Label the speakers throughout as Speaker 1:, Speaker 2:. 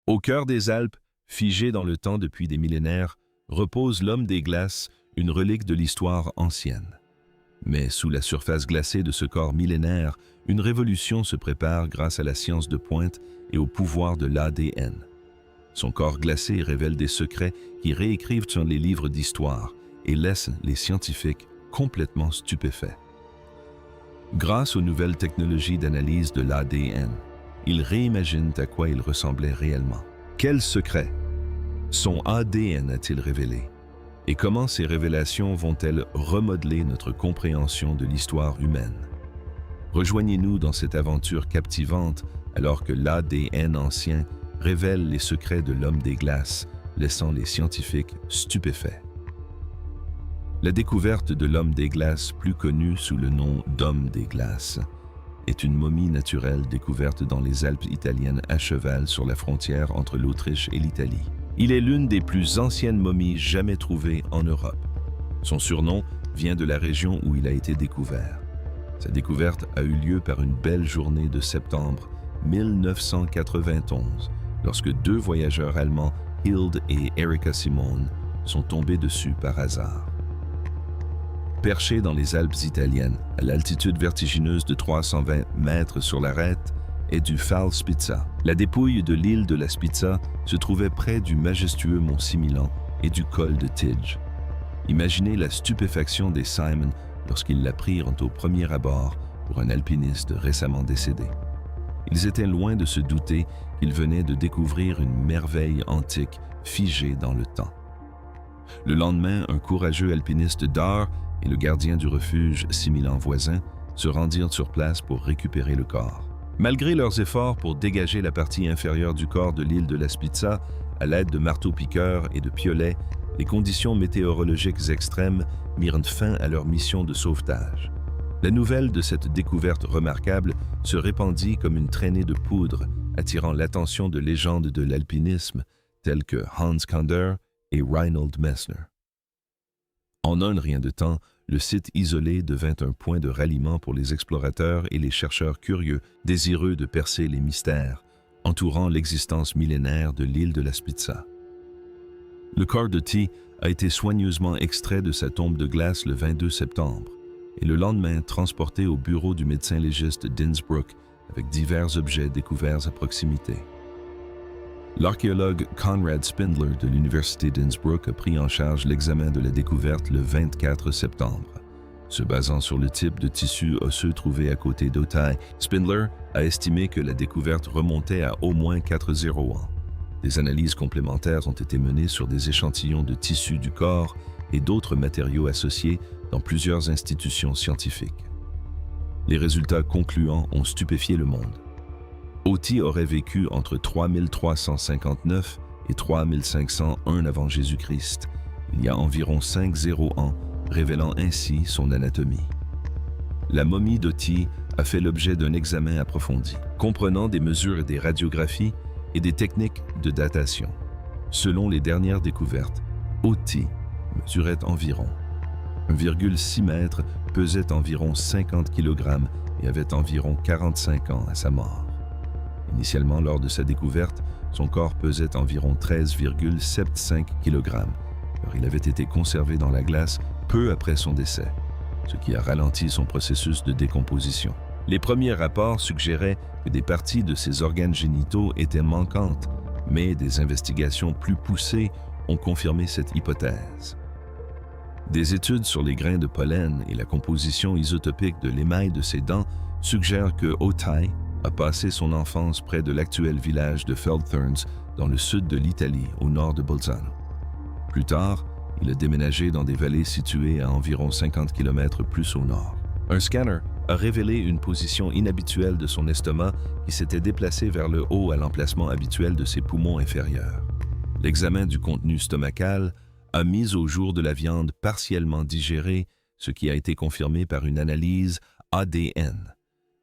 Speaker 1: Au cœur des Alpes, figé dans le temps depuis des millénaires, repose l'homme des glaces, une relique de l'histoire ancienne. Mais sous la surface glacée de ce corps millénaire, une révolution se prépare grâce à la science de pointe et au pouvoir de l'ADN. Son corps glacé révèle des secrets qui réécrivent sur les livres d'histoire et laissent les scientifiques complètement stupéfaits. Grâce aux nouvelles technologies d'analyse de l'ADN, ils réimaginent à quoi il ressemblait réellement. Quels secrets son ADN a-t-il révélé? Et comment ces révélations vont-elles remodeler notre compréhension de l'histoire humaine? Rejoignez-nous dans cette aventure captivante alors que l'ADN ancien révèle les secrets de l'homme des glaces, laissant les scientifiques stupéfaits. La découverte de l'homme des glaces, plus connu sous le nom d'homme des glaces, est une momie naturelle découverte dans les Alpes italiennes à cheval sur la frontière entre l'Autriche et l'Italie. Il est l'une des plus anciennes momies jamais trouvées en Europe. Son surnom vient de la région où il a été découvert. Sa découverte a eu lieu par une belle journée de septembre 1991, lorsque deux voyageurs allemands, Hilde et Erika Simone, sont tombés dessus par hasard. Perché dans les Alpes italiennes, à l'altitude vertigineuse de 320 mètres sur l'arête, et du Falspizza. La dépouille de l'île de la Spizza se trouvait près du majestueux mont Similan et du col de Tige. Imaginez la stupéfaction des Simon lorsqu'ils l'apprirent au premier abord pour un alpiniste récemment décédé. Ils étaient loin de se douter qu'ils venaient de découvrir une merveille antique figée dans le temps. Le lendemain, un courageux alpiniste d'art et le gardien du refuge Similan voisin se rendirent sur place pour récupérer le corps. Malgré leurs efforts pour dégager la partie inférieure du corps de l'île de la Spizza, à l'aide de marteaux-piqueurs et de piolets, les conditions météorologiques extrêmes mirent fin à leur mission de sauvetage. La nouvelle de cette découverte remarquable se répandit comme une traînée de poudre, attirant l'attention de légendes de l'alpinisme telles que Hans Kander et Reinhold Messner. En un rien de temps, le site isolé devint un point de ralliement pour les explorateurs et les chercheurs curieux, désireux de percer les mystères entourant l'existence millénaire de l'île de la Spizza. Le corps de T a été soigneusement extrait de sa tombe de glace le 22 septembre et le lendemain transporté au bureau du médecin légiste d'Innsbruck avec divers objets découverts à proximité. L'archéologue Konrad Spindler de l'Université d'Innsbruck a pris en charge l'examen de la découverte le 24 septembre. Se basant sur le type de tissu osseux trouvé à côté d'Otay, Spindler a estimé que la découverte remontait à au moins 40 ans. Des analyses complémentaires ont été menées sur des échantillons de tissu du corps et d'autres matériaux associés dans plusieurs institutions scientifiques. Les résultats concluants ont stupéfié le monde. Oti aurait vécu entre 3359 et 3501 avant Jésus-Christ, il y a environ 50 ans, révélant ainsi son anatomie. La momie d'Oti a fait l'objet d'un examen approfondi, comprenant des mesures et des radiographies et des techniques de datation. Selon les dernières découvertes, Oti mesurait environ 1,6 mètres, pesait environ 50 kg et avait environ 45 ans à sa mort. Initialement, lors de sa découverte, son corps pesait environ 13,75 kg, car il avait été conservé dans la glace peu après son décès, ce qui a ralenti son processus de décomposition. Les premiers rapports suggéraient que des parties de ses organes génitaux étaient manquantes, mais des investigations plus poussées ont confirmé cette hypothèse. Des études sur les grains de pollen et la composition isotopique de l'émail de ses dents suggèrent que Otay a passé son enfance près de l'actuel village de Feldthurns dans le sud de l'Italie, au nord de Bolzano. Plus tard, il a déménagé dans des vallées situées à environ 50 km plus au nord. Un scanner a révélé une position inhabituelle de son estomac qui s'était déplacé vers le haut à l'emplacement habituel de ses poumons inférieurs. L'examen du contenu stomacal a mis au jour de la viande partiellement digérée, ce qui a été confirmé par une analyse ADN.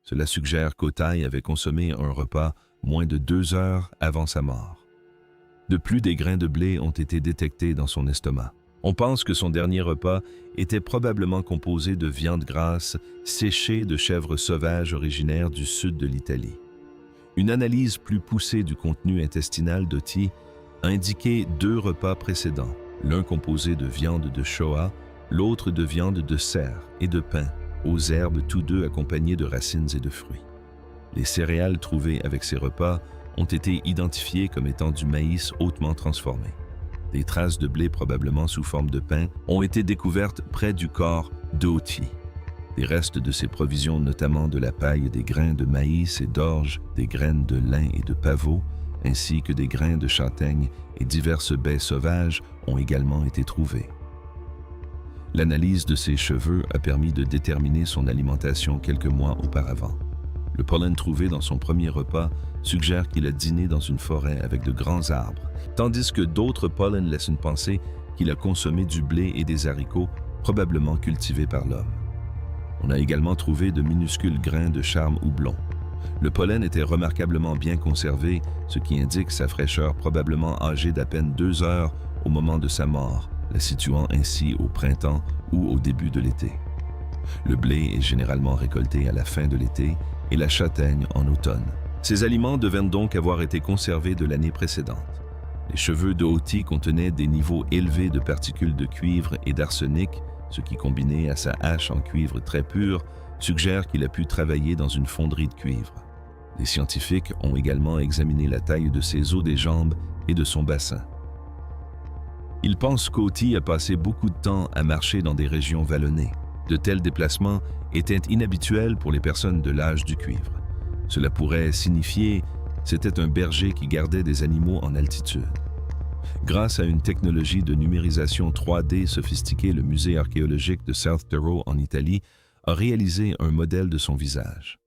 Speaker 1: Cela suggère qu'Otay avait consommé un repas moins de 2 heures avant sa mort. De plus, des grains de blé ont été détectés dans son estomac. On pense que son dernier repas était probablement composé de viande grasse séchée de chèvres sauvages originaires du sud de l'Italie. Une analyse plus poussée du contenu intestinal d'Oti a indiqué 2 repas précédents, l'un composé de viande de Shoah, l'autre de viande de cerf et de pain, aux herbes, tous deux accompagnés de racines et de fruits. Les céréales trouvées avec ces repas ont été identifiées comme étant du maïs hautement transformé. Des traces de blé probablement sous forme de pain ont été découvertes près du corps d'Oti. Des restes de ces provisions, notamment de la paille, des grains de maïs et d'orge, des graines de lin et de pavot, ainsi que des grains de châtaigne et diverses baies sauvages ont également été trouvés. L'analyse de ses cheveux a permis de déterminer son alimentation quelques mois auparavant. Le pollen trouvé dans son premier repas suggère qu'il a dîné dans une forêt avec de grands arbres, tandis que d'autres pollens laissent penser qu'il a consommé du blé et des haricots, probablement cultivés par l'homme. On a également trouvé de minuscules grains de charme houblon. Le pollen était remarquablement bien conservé, ce qui indique sa fraîcheur probablement âgée d'à peine 2 heures au moment de sa mort, la situant ainsi au printemps ou au début de l'été. Le blé est généralement récolté à la fin de l'été et la châtaigne en automne. Ces aliments devaient donc avoir été conservés de l'année précédente. Les cheveux d'Oti contenaient des niveaux élevés de particules de cuivre et d'arsenic, ce qui, combiné à sa hache en cuivre très pur, suggère qu'il a pu travailler dans une fonderie de cuivre. Les scientifiques ont également examiné la taille de ses os des jambes et de son bassin. Ils pensent qu'Oti a passé beaucoup de temps à marcher dans des régions vallonnées. De tels déplacements étaient inhabituels pour les personnes de l'âge du cuivre. Cela pourrait signifier que c'était un berger qui gardait des animaux en altitude. Grâce à une technologie de numérisation 3D sophistiquée, le musée archéologique de South Tyrol en Italie a réalisé un modèle de son visage.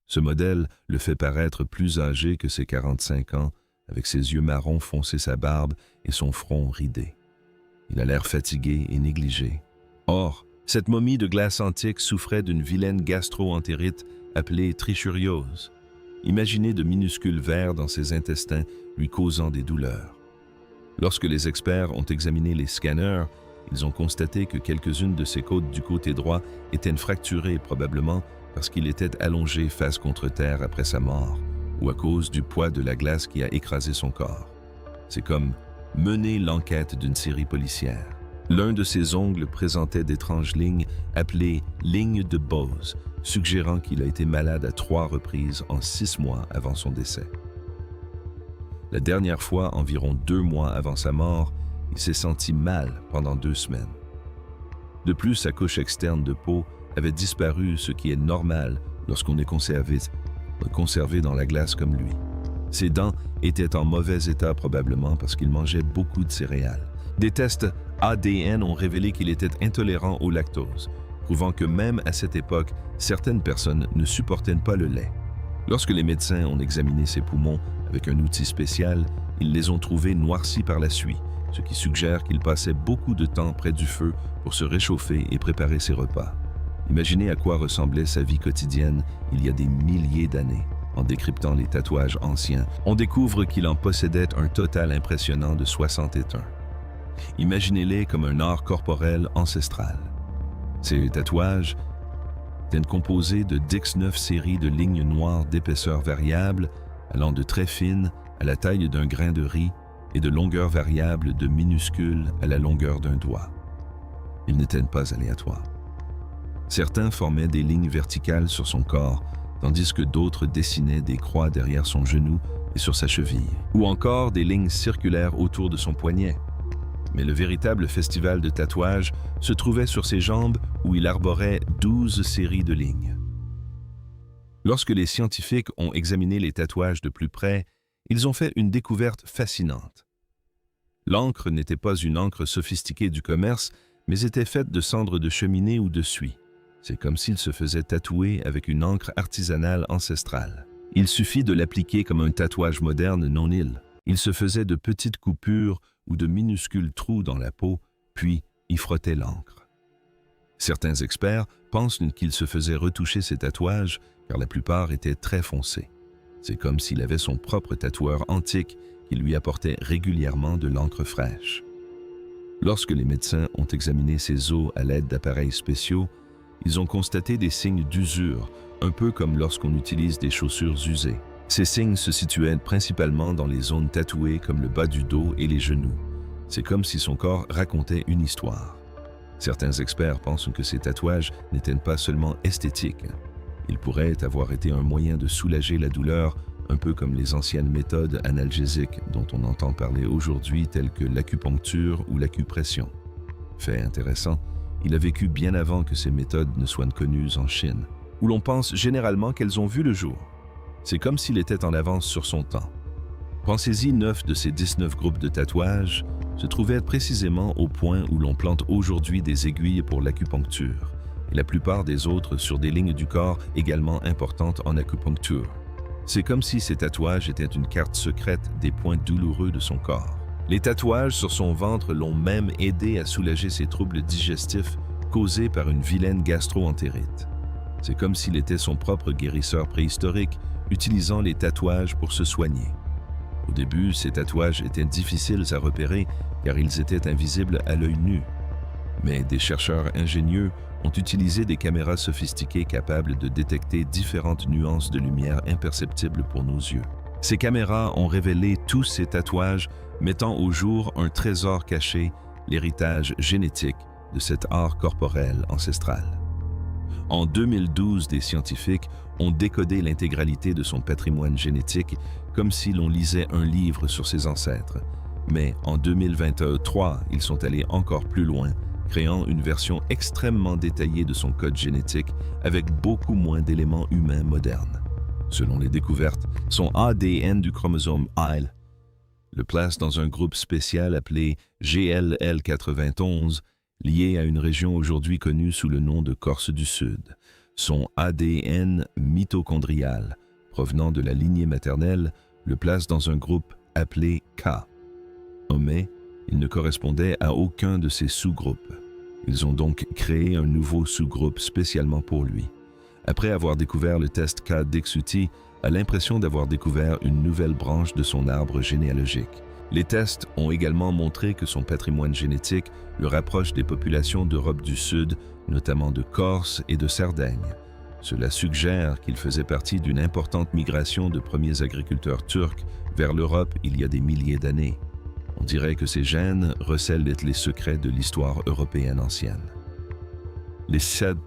Speaker 1: Ce modèle le fait paraître plus âgé que ses 45 ans, avec ses yeux marrons foncés, sa barbe et son front ridé. Il a l'air fatigué et négligé. Or, cette momie de glace antique souffrait d'une vilaine gastro-entérite appelée trichuriose. Imaginez de minuscules vers dans ses intestins lui causant des douleurs. Lorsque les experts ont examiné les scanners, ils ont constaté que quelques-unes de ses côtes du côté droit étaient fracturées, probablement parce qu'il était allongé face contre terre après sa mort, ou à cause du poids de la glace qui a écrasé son corps. C'est comme mener l'enquête d'une série policière. L'un de ses ongles présentait d'étranges lignes appelées « lignes de Bose », suggérant qu'il a été malade à 3 reprises en 6 mois avant son décès. La dernière fois, environ 2 mois avant sa mort, il s'est senti mal pendant 2 semaines. De plus, sa couche externe de peau avait disparu, ce qui est normal lorsqu'on est conservé dans la glace comme lui. Ses dents étaient en mauvais état probablement parce qu'il mangeait beaucoup de céréales. Des tests ADN ont révélé qu'il était intolérant au lactose, prouvant que même à cette époque, certaines personnes ne supportaient pas le lait. Lorsque les médecins ont examiné ses poumons avec un outil spécial, ils les ont trouvés noircis par la suie, ce qui suggère qu'il passait beaucoup de temps près du feu pour se réchauffer et préparer ses repas. Imaginez à quoi ressemblait sa vie quotidienne il y a des milliers d'années. En décryptant les tatouages anciens, on découvre qu'il en possédait un total impressionnant de 61. Imaginez-les comme un art corporel ancestral. Ces tatouages étaient composés de 19 séries de lignes noires d'épaisseur variable, allant de très fines à la taille d'un grain de riz et de longueur variable de minuscule à la longueur d'un doigt. Ils n'étaient pas aléatoires. Certains formaient des lignes verticales sur son corps, tandis que d'autres dessinaient des croix derrière son genou et sur sa cheville, ou encore des lignes circulaires autour de son poignet. Mais le véritable festival de tatouage se trouvait sur ses jambes où il arborait 12 séries de lignes. Lorsque les scientifiques ont examiné les tatouages de plus près, ils ont fait une découverte fascinante. L'encre n'était pas une encre sophistiquée du commerce, mais était faite de cendres de cheminée ou de suie. C'est comme s'il se faisait tatouer avec une encre artisanale ancestrale. Il suffit de l'appliquer comme un tatouage moderne non-il. Il se faisait de petites coupures ou de minuscules trous dans la peau, puis y frottait l'encre. Certains experts pensent qu'il se faisait retoucher ses tatouages car la plupart étaient très foncés. C'est comme s'il avait son propre tatoueur antique qui lui apportait régulièrement de l'encre fraîche. Lorsque les médecins ont examiné ses os à l'aide d'appareils spéciaux, ils ont constaté des signes d'usure, un peu comme lorsqu'on utilise des chaussures usées. Ces signes se situaient principalement dans les zones tatouées comme le bas du dos et les genoux. C'est comme si son corps racontait une histoire. Certains experts pensent que ces tatouages n'étaient pas seulement esthétiques. Ils pourraient avoir été un moyen de soulager la douleur, un peu comme les anciennes méthodes analgésiques dont on entend parler aujourd'hui, telles que l'acupuncture ou l'acupression. Fait intéressant, il a vécu bien avant que ces méthodes ne soient connues en Chine, où l'on pense généralement qu'elles ont vu le jour. C'est comme s'il était en avance sur son temps. Pensez-y, 9 de ces 19 groupes de tatouages se trouvaient précisément au point où l'on plante aujourd'hui des aiguilles pour l'acupuncture, et la plupart des autres sur des lignes du corps également importantes en acupuncture. C'est comme si ces tatouages étaient une carte secrète des points douloureux de son corps. Les tatouages sur son ventre l'ont même aidé à soulager ses troubles digestifs causés par une vilaine gastro-entérite. C'est comme s'il était son propre guérisseur préhistorique, utilisant les tatouages pour se soigner. Au début, ces tatouages étaient difficiles à repérer car ils étaient invisibles à l'œil nu. Mais des chercheurs ingénieux ont utilisé des caméras sophistiquées capables de détecter différentes nuances de lumière imperceptibles pour nos yeux. Ces caméras ont révélé tous ces tatouages, mettant au jour un trésor caché, l'héritage génétique de cet art corporel ancestral. En 2012, des scientifiques ont décodé l'intégralité de son patrimoine génétique comme si l'on lisait un livre sur ses ancêtres. Mais en 2023, ils sont allés encore plus loin, créant une version extrêmement détaillée de son code génétique avec beaucoup moins d'éléments humains modernes. Selon les découvertes, son ADN du chromosome I le place dans un groupe spécial appelé GLL91, lié à une région aujourd'hui connue sous le nom de Corse du Sud. Son ADN mitochondrial, provenant de la lignée maternelle, le place dans un groupe appelé K. Mais il ne correspondait à aucun de ces sous-groupes. Ils ont donc créé un nouveau sous-groupe spécialement pour lui. Après avoir découvert le test K, Dixuti a l'impression d'avoir découvert une nouvelle branche de son arbre généalogique. Les tests ont également montré que son patrimoine génétique le rapproche des populations d'Europe du Sud, notamment de Corse et de Sardaigne. Cela suggère qu'il faisait partie d'une importante migration de premiers agriculteurs turcs vers l'Europe il y a des milliers d'années. On dirait que ces gènes recèlent les secrets de l'histoire européenne ancienne. Les 7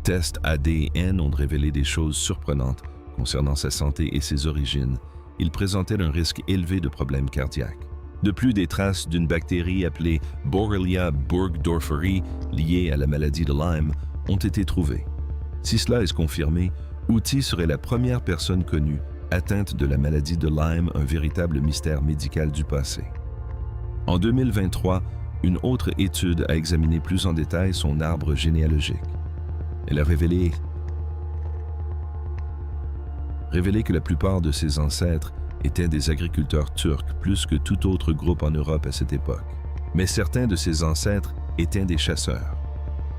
Speaker 1: tests ADN ont révélé des choses surprenantes concernant sa santé et ses origines. Il présentait un risque élevé de problèmes cardiaques. De plus, des traces d'une bactérie appelée Borrelia burgdorferi, liée à la maladie de Lyme, ont été trouvées. Si cela est confirmé, Uti serait la première personne connue atteinte de la maladie de Lyme, un véritable mystère médical du passé. En 2023, une autre étude a examiné plus en détail son arbre généalogique. Elle a révélé que la plupart de ses ancêtres étaient des agriculteurs turcs plus que tout autre groupe en Europe à cette époque. Mais certains de ses ancêtres étaient des chasseurs.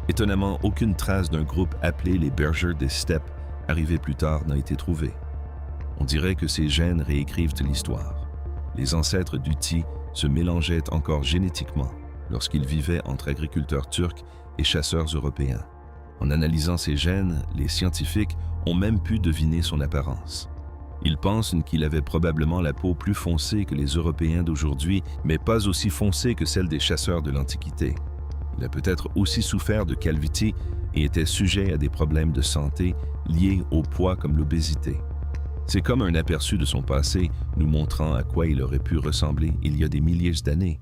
Speaker 1: Étonnamment, aucune trace d'un groupe appelé les Bergers des steppes, arrivé plus tard, n'a été trouvée. On dirait que ces gènes réécrivent l'histoire. Les ancêtres d'Uti se mélangeaient encore génétiquement lorsqu'ils vivaient entre agriculteurs turcs et chasseurs européens. En analysant ces gènes, les scientifiques ont même pu deviner son apparence. Ils pensent qu'il avait probablement la peau plus foncée que les Européens d'aujourd'hui, mais pas aussi foncée que celle des chasseurs de l'Antiquité. Il a peut-être aussi souffert de calvitie et était sujet à des problèmes de santé liés au poids comme l'obésité. C'est comme un aperçu de son passé, nous montrant à quoi il aurait pu ressembler il y a des milliers d'années.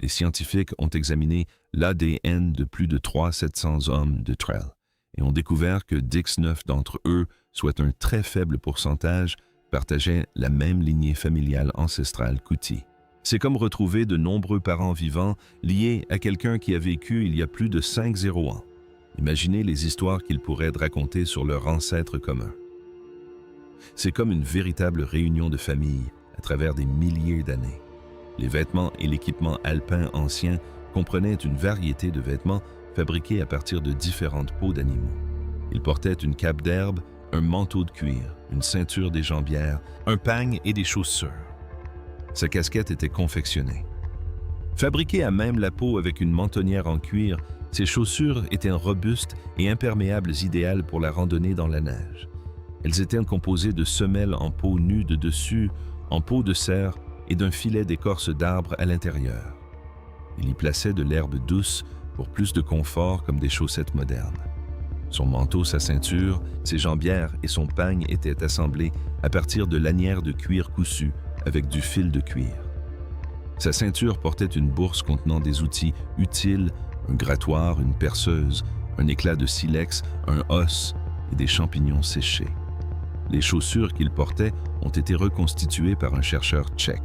Speaker 1: Les scientifiques ont examiné l'ADN de plus de 300-700 hommes de Trail et ont découvert que 19 d'entre eux, soit un très faible pourcentage, partageaient la même lignée familiale ancestrale qu'Uti. C'est comme retrouver de nombreux parents vivants liés à quelqu'un qui a vécu il y a plus de 50 ans. Imaginez les histoires qu'ils pourraient raconter sur leur ancêtre commun. C'est comme une véritable réunion de famille à travers des milliers d'années. Les vêtements et l'équipement alpin ancien comprenaient une variété de vêtements fabriqués à partir de différentes peaux d'animaux. Ils portaient une cape d'herbe, un manteau de cuir, une ceinture des jambières, un pagne et des chaussures. Sa casquette était confectionnée. Fabriquée à même la peau avec une mentonnière en cuir, ses chaussures étaient robustes et imperméables idéales pour la randonnée dans la neige. Elles étaient composées de semelles en peau nue de dessus, en peau de cerf et d'un filet d'écorce d'arbre à l'intérieur. Il y plaçait de l'herbe douce pour plus de confort comme des chaussettes modernes. Son manteau, sa ceinture, ses jambières et son pagne étaient assemblés à partir de lanières de cuir cousu avec du fil de cuir. Sa ceinture portait une bourse contenant des outils utiles, un grattoir, une perceuse, un éclat de silex, un os et des champignons séchés. Les chaussures qu'il portait ont été reconstituées par un chercheur tchèque.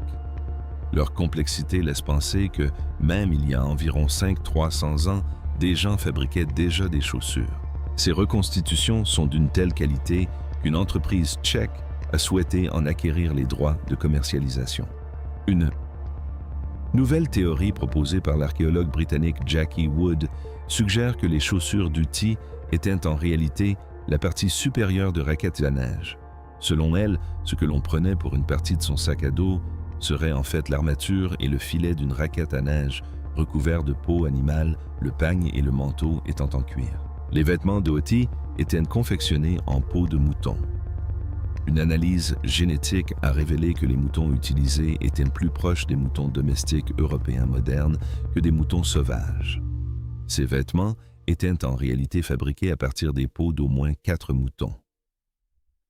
Speaker 1: Leur complexité laisse penser que, même il y a environ 300 ans, des gens fabriquaient déjà des chaussures. Ces reconstitutions sont d'une telle qualité qu'une entreprise tchèque a souhaité en acquérir les droits de commercialisation. Une nouvelle théorie proposée par l'archéologue britannique Jackie Wood suggère que les chaussures d'Uti étaient en réalité la partie supérieure de raquettes à neige. Selon elle, ce que l'on prenait pour une partie de son sac à dos serait en fait l'armature et le filet d'une raquette à neige recouvert de peau animale, le pagne et le manteau étant en cuir. Les vêtements d'Uti étaient confectionnés en peau de mouton. Une analyse génétique a révélé que les moutons utilisés étaient plus proches des moutons domestiques européens modernes que des moutons sauvages. Ces vêtements étaient en réalité fabriqués à partir des peaux d'au moins 4 moutons.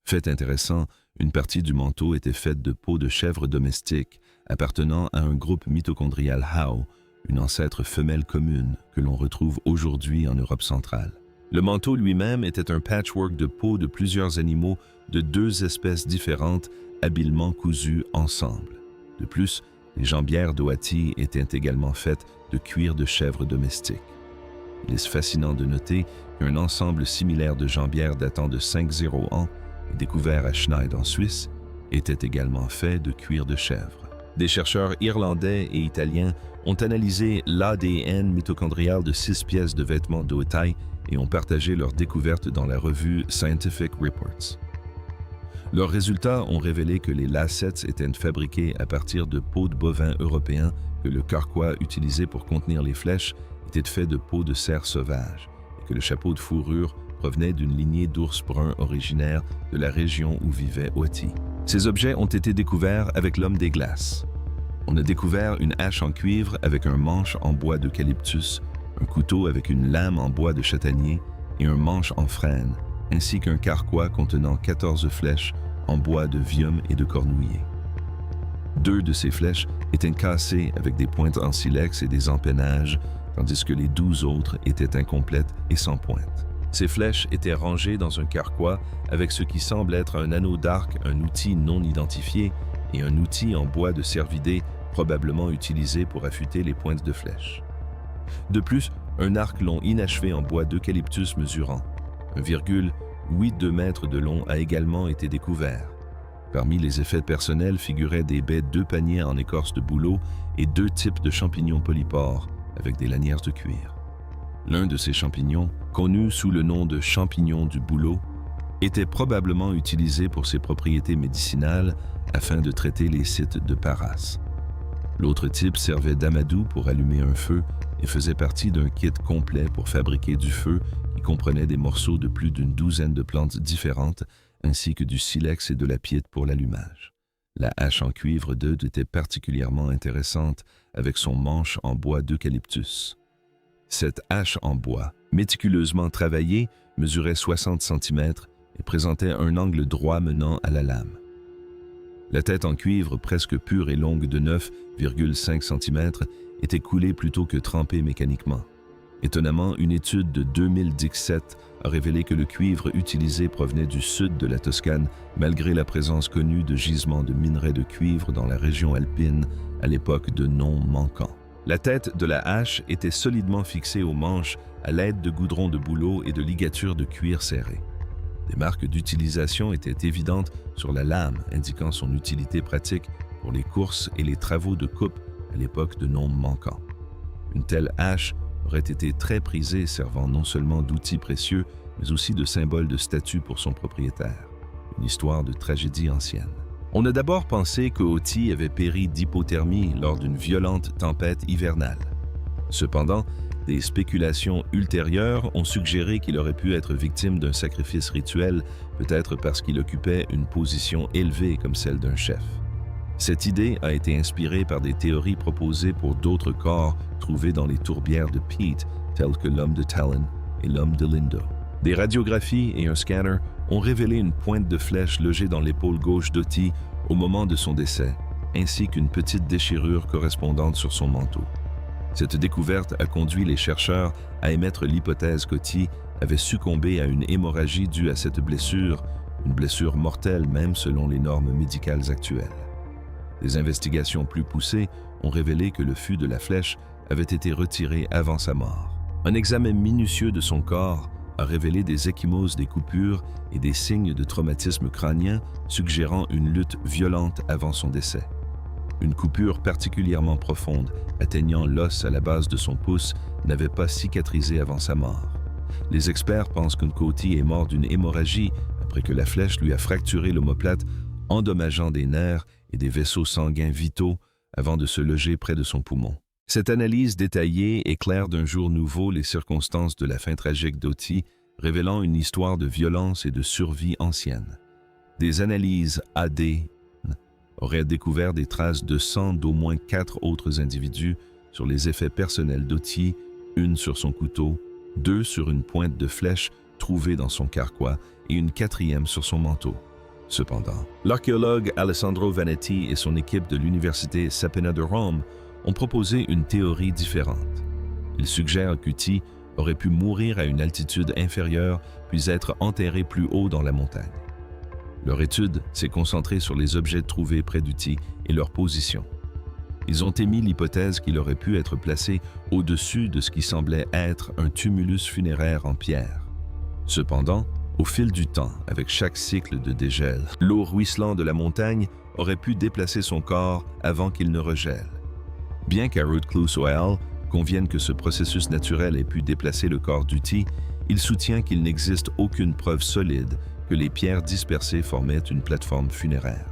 Speaker 1: Fait intéressant, une partie du manteau était faite de peau de chèvre domestique appartenant à un groupe mitochondrial Hau, une ancêtre femelle commune que l'on retrouve aujourd'hui en Europe centrale. Le manteau lui-même était un patchwork de peau de plusieurs animaux de 2 espèces différentes habilement cousues ensemble. De plus, les jambières d'Oati étaient également faites de cuir de chèvre domestique. Il est fascinant de noter qu'un ensemble similaire de jambières datant de 50 ans, découvert à Schneid en Suisse, était également fait de cuir de chèvre. Des chercheurs irlandais et italiens ont analysé l'ADN mitochondrial de 6 pièces de vêtements d'Otai et ont partagé leurs découvertes dans la revue Scientific Reports. Leurs résultats ont révélé que les lacets étaient fabriqués à partir de peaux de bovins européens, que le carquois utilisé pour contenir les flèches était fait de peau de cerf sauvage et que le chapeau de fourrure provenait d'une lignée d'ours bruns originaires de la région où vivait Oti. Ces objets ont été découverts avec l'homme des glaces. On a découvert une hache en cuivre avec un manche en bois d'eucalyptus, un couteau avec une lame en bois de châtaignier et un manche en frêne, ainsi qu'un carquois contenant 14 flèches en bois de vium et de cornouiller. 2 de ces flèches étaient cassées avec des pointes en silex et des empennages, tandis que les 12 autres étaient incomplètes et sans pointe. Ces flèches étaient rangées dans un carquois avec ce qui semble être un anneau d'arc, un outil non identifié, et un outil en bois de cervidé probablement utilisé pour affûter les pointes de flèches. De plus, un arc long inachevé en bois d'eucalyptus mesurant 1,82 mètres de long a également été découvert. Parmi les effets personnels figuraient des baies 2 paniers en écorce de bouleau et 2 types de champignons polypores avec des lanières de cuir. L'un de ces champignons, connu sous le nom de champignon du bouleau, était probablement utilisé pour ses propriétés médicinales afin de traiter les cytes de Paras. L'autre type servait d'amadou pour allumer un feu et faisait partie d'un kit complet pour fabriquer du feu qui comprenait des morceaux de plus d'une douzaine de plantes différentes ainsi que du silex et de la piètre pour l'allumage. La hache en cuivre d'Eudes était particulièrement intéressante avec son manche en bois d'eucalyptus. Cette hache en bois, méticuleusement travaillée, mesurait 60 cm et présentait un angle droit menant à la lame. La tête en cuivre, presque pure et longue de 9,5 cm, était coulée plutôt que trempée mécaniquement. Étonnamment, une étude de 2017 a révélé que le cuivre utilisé provenait du sud de la Toscane, malgré la présence connue de gisements de minerais de cuivre dans la région alpine à l'époque de noms manquants. La tête de la hache était solidement fixée au manche à l'aide de goudrons de bouleau et de ligatures de cuir serrées. Des marques d'utilisation étaient évidentes sur la lame, indiquant son utilité pratique pour les courses et les travaux de coupe à l'époque de noms manquants. Une telle hache aurait été très prisée, servant non seulement d'outil précieux, mais aussi de symbole de statut pour son propriétaire. Une histoire de tragédie ancienne. On a d'abord pensé que Oti avait péri d'hypothermie lors d'une violente tempête hivernale. Cependant, Des spéculations ultérieures ont suggéré qu'il aurait pu être victime d'un sacrifice rituel, peut-être parce qu'il occupait une position élevée comme celle d'un chef. Cette idée a été inspirée par des théories proposées pour d'autres corps trouvés dans les tourbières de Pete, tels que l'homme de Talon et l'homme de Lindo. Des radiographies et un scanner ont révélé une pointe de flèche logée dans l'épaule gauche d'Otti au moment de son décès, ainsi qu'une petite déchirure correspondante sur son manteau. Cette découverte a conduit les chercheurs à émettre l'hypothèse qu'Otti avait succombé à une hémorragie due à cette blessure, une blessure mortelle même selon les normes médicales actuelles. Des investigations plus poussées ont révélé que le fût de la flèche avait été retiré avant sa mort. Un examen minutieux de son corps a révélé des ecchymoses des coupures et des signes de traumatisme crânien suggérant une lutte violente avant son décès. Une coupure particulièrement profonde, atteignant l'os à la base de son pouce, n'avait pas cicatrisé avant sa mort. Les experts pensent qu'Nkoti est mort d'une hémorragie après que la flèche lui a fracturé l'omoplate, endommageant des nerfs et des vaisseaux sanguins vitaux avant de se loger près de son poumon. Cette analyse détaillée éclaire d'un jour nouveau les circonstances de la fin tragique d'Otti, révélant une histoire de violence et de survie ancienne. Des analyses AD auraient découvert des traces de sang d'au moins 4 autres individus sur les effets personnels d'Otti, une sur son couteau, 2 sur une pointe de flèche trouvée dans son carquois et une 4e sur son manteau. Cependant, l'archéologue Alessandro Vanetti et son équipe de l'université Sapienza de Rome ont proposé une théorie différente. Ils suggèrent qu'Otti aurait pu mourir à une altitude inférieure puis être enterré plus haut dans la montagne. Leur étude s'est concentrée sur les objets trouvés près d'Otti et leur position. Ils ont émis l'hypothèse qu'il aurait pu être placé au-dessus de ce qui semblait être un tumulus funéraire en pierre. Cependant, au fil du temps, avec chaque cycle de dégel, l'eau ruisselant de la montagne aurait pu déplacer son corps avant qu'il ne regèle. Bien qu'Arud-Klus Oel convienne que ce processus naturel ait pu déplacer le corps d'Otti, il soutient qu'il n'existe aucune preuve solide que les pierres dispersées formaient une plateforme funéraire.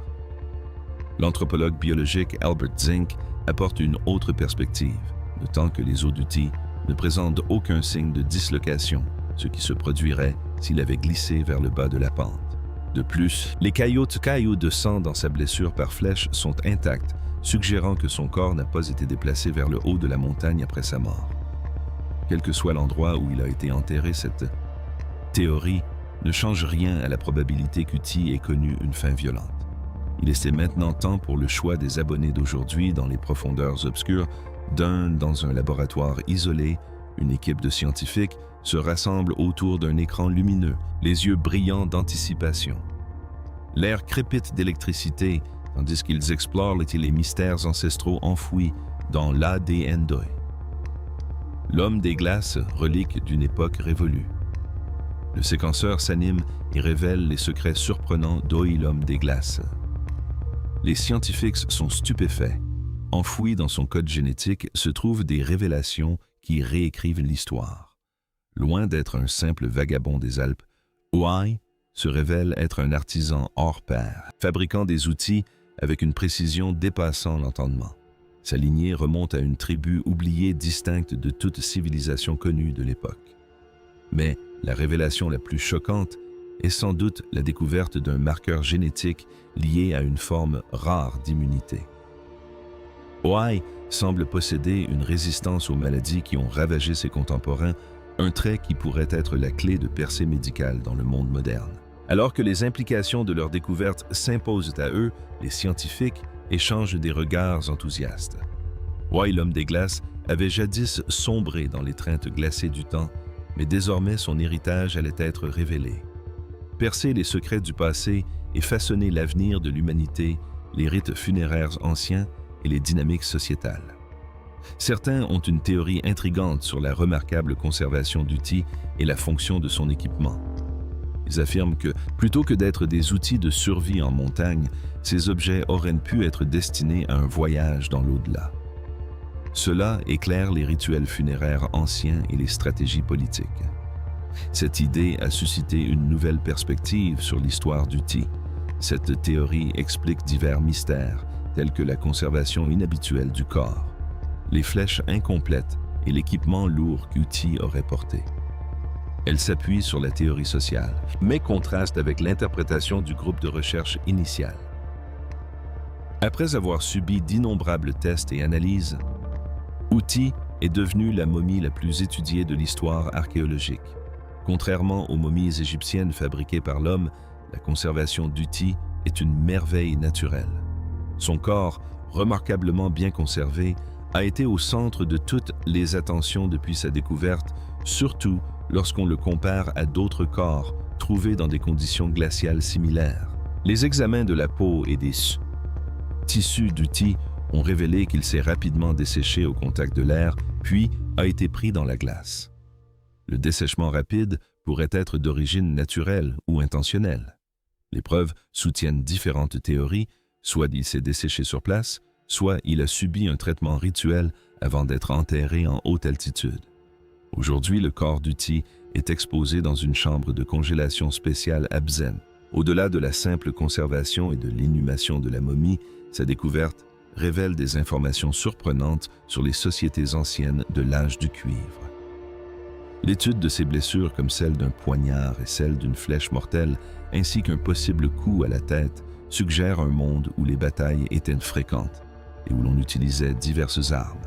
Speaker 1: L'anthropologue biologique Albert Zink apporte une autre perspective, notant que les os d'Otti ne présentent aucun signe de dislocation, ce qui se produirait s'il avait glissé vers le bas de la pente. De plus, les cailloux de sang dans sa blessure par flèche sont intacts, suggérant que son corps n'a pas été déplacé vers le haut de la montagne après sa mort. Quel que soit l'endroit où il a été enterré, cette théorie ne change rien à la probabilité qu'Otti ait connu une fin violente. Il était maintenant temps pour le choix des abonnés d'aujourd'hui dans les profondeurs obscures dans un laboratoire isolé, une équipe de scientifiques se rassemble autour d'un écran lumineux, les yeux brillants d'anticipation. L'air crépite d'électricité, tandis qu'ils explorent les mystères ancestraux enfouis dans l'ADN d'Oi. L'homme des glaces, relique d'une époque révolue. Le séquenceur s'anime et révèle les secrets surprenants d'Oi, l'homme des glaces. Les scientifiques sont stupéfaits. Enfouis dans son code génétique se trouvent des révélations qui réécrivent l'histoire. Loin d'être un simple vagabond des Alpes, Oi se révèle être un artisan hors pair, fabriquant des outils avec une précision dépassant l'entendement. Sa lignée remonte à une tribu oubliée distincte de toute civilisation connue de l'époque. Mais la révélation la plus choquante est sans doute la découverte d'un marqueur génétique lié à une forme rare d'immunité. Oi semble posséder une résistance aux maladies qui ont ravagé ses contemporains, un trait qui pourrait être la clé de percée médicale dans le monde moderne. Alors que les implications de leur découverte s'imposent à eux, les scientifiques échangent des regards enthousiastes. Oi, l'homme des glaces, avait jadis sombré dans l'étreinte glacée du temps, mais désormais son héritage allait être révélé. Percer les secrets du passé et façonner l'avenir de l'humanité, les rites funéraires anciens et les dynamiques sociétales. Certains ont une théorie intrigante sur la remarquable conservation d'Otti et la fonction de son équipement. Ils affirment que, plutôt que d'être des outils de survie en montagne, ces objets auraient pu être destinés à un voyage dans l'au-delà. Cela éclaire les rituels funéraires anciens et les stratégies politiques. Cette idée a suscité une nouvelle perspective sur l'histoire d'Otti. Cette théorie explique divers mystères, tels que la conservation inhabituelle du corps, les flèches incomplètes et l'équipement lourd qu'Uti aurait porté. Elle s'appuie sur la théorie sociale, mais contraste avec l'interprétation du groupe de recherche initial. Après avoir subi d'innombrables tests et analyses, Uti est devenue la momie la plus étudiée de l'histoire archéologique. Contrairement aux momies égyptiennes fabriquées par l'homme, la conservation d'Uti est une merveille naturelle. Son corps, remarquablement bien conservé, a été au centre de toutes les attentions depuis sa découverte, surtout lorsqu'on le compare à d'autres corps trouvés dans des conditions glaciales similaires. Les examens de la peau et des tissus d'Uti ont révélé qu'il s'est rapidement desséché au contact de l'air, puis a été pris dans la glace. Le dessèchement rapide pourrait être d'origine naturelle ou intentionnelle. Les preuves soutiennent différentes théories, soit il s'est desséché sur place, soit il a subi un traitement rituel avant d'être enterré en haute altitude. Aujourd'hui, le corps d'Uti est exposé dans une chambre de congélation spéciale à Bzen. Au-delà de la simple conservation et de l'inhumation de la momie, sa découverte révèle des informations surprenantes sur les sociétés anciennes de l'âge du cuivre. L'étude de ses blessures comme celle d'un poignard et celle d'une flèche mortelle, ainsi qu'un possible coup à la tête, suggère un monde où les batailles étaient fréquentes et où l'on utilisait diverses armes.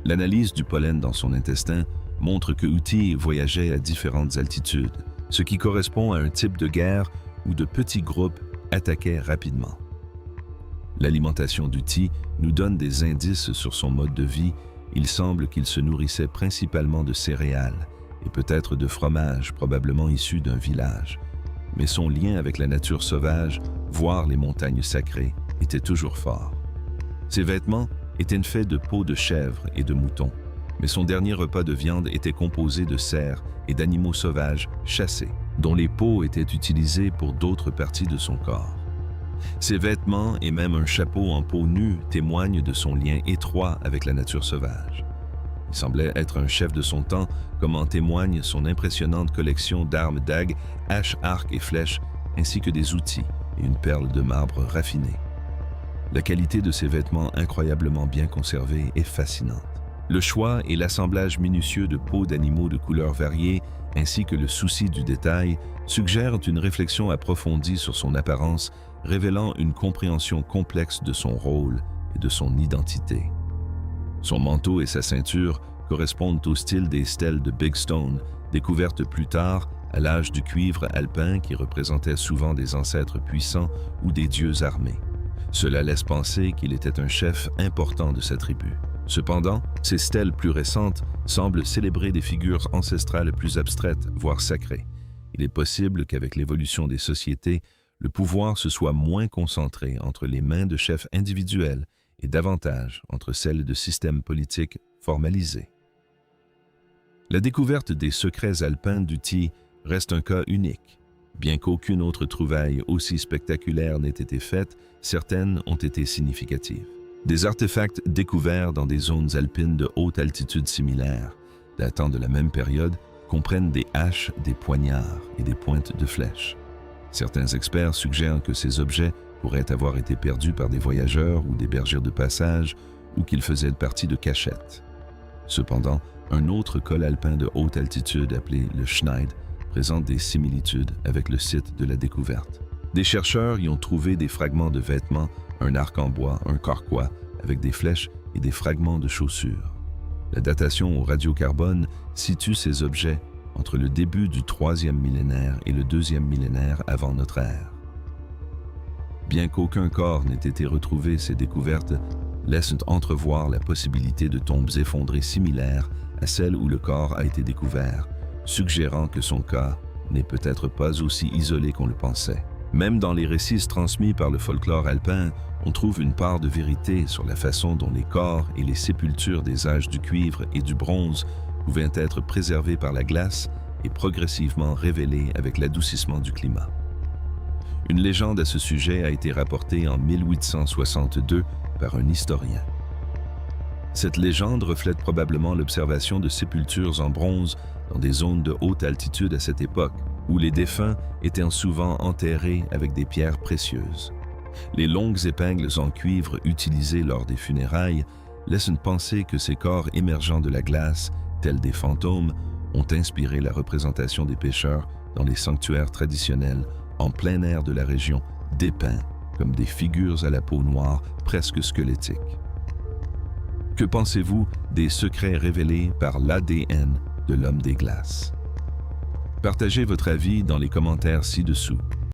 Speaker 1: L'analyse du pollen dans son intestin montre que Uti voyageait à différentes altitudes, ce qui correspond à un type de guerre où de petits groupes attaquaient rapidement. L'alimentation d'Uti nous donne des indices sur son mode de vie. Il semble qu'il se nourrissait principalement de céréales et peut-être de fromage, probablement issu d'un village. Mais son lien avec la nature sauvage, voire les montagnes sacrées, était toujours fort. Ses vêtements étaient faits de peau de chèvre et de mouton, mais son dernier repas de viande était composé de cerfs et d'animaux sauvages chassés, dont les peaux étaient utilisées pour d'autres parties de son corps. Ses vêtements et même un chapeau en peau nue témoignent de son lien étroit avec la nature sauvage. Il semblait être un chef de son temps, comme en témoigne son impressionnante collection d'armes dagues, haches, arcs et flèches, ainsi que des outils et une perle de marbre raffiné. La qualité de ses vêtements incroyablement bien conservés est fascinante. Le choix et l'assemblage minutieux de peaux d'animaux de couleurs variées, ainsi que le souci du détail, suggèrent une réflexion approfondie sur son apparence, révélant une compréhension complexe de son rôle et de son identité. Son manteau et sa ceinture correspondent au style des stèles de Big Stone, découvertes plus tard à l'âge du cuivre alpin qui représentait souvent des ancêtres puissants ou des dieux armés. Cela laisse penser qu'il était un chef important de sa tribu. Cependant, ces stèles plus récentes semblent célébrer des figures ancestrales plus abstraites, voire sacrées. Il est possible qu'avec l'évolution des sociétés, le pouvoir se soit moins concentré entre les mains de chefs individuels et davantage entre celles de systèmes politiques formalisés. La découverte des secrets alpins d'Uti reste un cas unique. Bien qu'aucune autre trouvaille aussi spectaculaire n'ait été faite, certaines ont été significatives. Des artefacts découverts dans des zones alpines de haute altitude similaires, datant de la même période, comprennent des haches, des poignards et des pointes de flèches. Certains experts suggèrent que ces objets pourraient avoir été perdus par des voyageurs ou des bergers de passage ou qu'ils faisaient partie de cachettes. Cependant, un autre col alpin de haute altitude appelé le Schneid présente des similitudes avec le site de la découverte. Des chercheurs y ont trouvé des fragments de vêtements, un arc en bois, un carquois avec des flèches et des fragments de chaussures. La datation au radiocarbone situe ces objets entre le début du 3e millénaire et le 2e millénaire avant notre ère. Bien qu'aucun corps n'ait été retrouvé, ces découvertes laissent entrevoir la possibilité de tombes effondrées similaires à celles où le corps a été découvert, suggérant que son cas n'est peut-être pas aussi isolé qu'on le pensait. Même dans les récits transmis par le folklore alpin, on trouve une part de vérité sur la façon dont les corps et les sépultures des âges du cuivre et du bronze pouvaient être préservés par la glace et progressivement révélés avec l'adoucissement du climat. Une légende à ce sujet a été rapportée en 1862 par un historien. Cette légende reflète probablement l'observation de sépultures en bronze dans des zones de haute altitude à cette époque, où les défunts étaient souvent enterrés avec des pierres précieuses. Les longues épingles en cuivre utilisées lors des funérailles laissent une pensée que ces corps émergeant de la glace, tels des fantômes, ont inspiré la représentation des pêcheurs dans les sanctuaires traditionnels en plein air de la région, dépeints comme des figures à la peau noire presque squelettiques. Que pensez-vous des secrets révélés par l'ADN de l'homme des glaces? Partagez votre avis dans les commentaires ci-dessous.